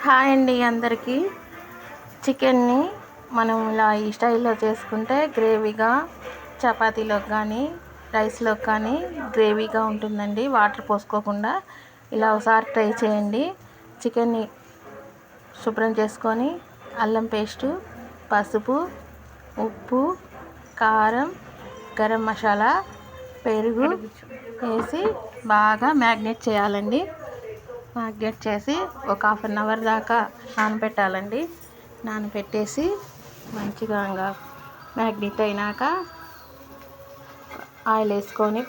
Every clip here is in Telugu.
హాయ్ అండి అందరికీ. చికెన్ని మనం ఇలా ఈ స్టైల్లో చేసుకుంటే గ్రేవీగా చపాతీలోకి కానీ రైస్లోకి కానీ గ్రేవీగా ఉంటుందండి. వాటర్ పోసుకోకుండా ఇలా ఒకసారి ట్రై చేయండి. చికెన్ని శుభ్రం చేసుకొని అల్లం పేస్టు, పసుపు, ఉప్పు, కారం, గరం మసాలా, పెరుగు వేసి బాగా మ్యాగ్నేట్ చేయాలండి. మ్యాగ్నేట్ చేసి ఒక 1/2 అవర్ దాకా నానబెట్టాలండి. నానబెట్టేసి మంచిగా మ్యాగ్నేట్ అయినాక ఆయిల్ వేసుకొని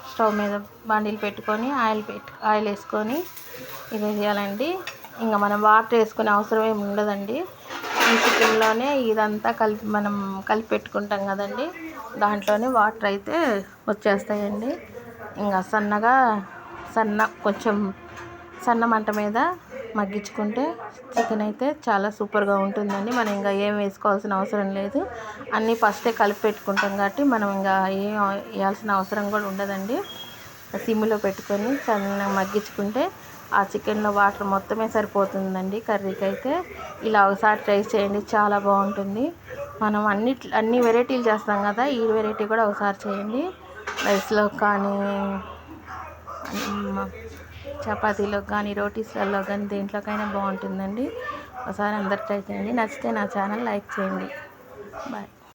స్టవ్ మీద బండిలు పెట్టుకొని ఆయిల్ వేసుకొని ఇది వేయాలండి. ఇంకా మనం వాటర్ వేసుకునే అవసరం ఏమి ఉండదండి. ఈ చికెన్లోనే ఇదంతా మనం కలిపి పెట్టుకుంటాం కదండి, దాంట్లోనే వాటర్ అయితే వచ్చేస్తాయండి. ఇంకా కొంచెం సన్న మంట మీద మగ్గించుకుంటే చికెన్ అయితే చాలా సూపర్గా ఉంటుందండి. మనం ఇంకా ఏం వేసుకోవాల్సిన అవసరం లేదు. అన్నీ ఫస్టే కలిపి పెట్టుకుంటాం కాబట్టి మనం ఇంకా ఏం వేయాల్సిన అవసరం కూడా ఉండదండి. సిమ్లో పెట్టుకొని సన్నగా మగ్గించుకుంటే ఆ చికెన్లో వాటర్ మొత్తమే సరిపోతుందండి కర్రీకి అయితే. ఇలా ఒకసారి ట్రై చేయండి, చాలా బాగుంటుంది. మనం అన్ని వెరైటీలు చేస్తాం కదా, ఈ వెరైటీ కూడా ఒకసారి చేయండి. రైస్లో కానీ చపాతీలో కానీ రోటీస్లలో కానీ దేంట్లోకైనా బాగుంటుందండి. ఒకసారి అందరు ట్రై చేయండి. నచ్చితే నా ఛానల్ లైక్ చేయండి. బాయ్.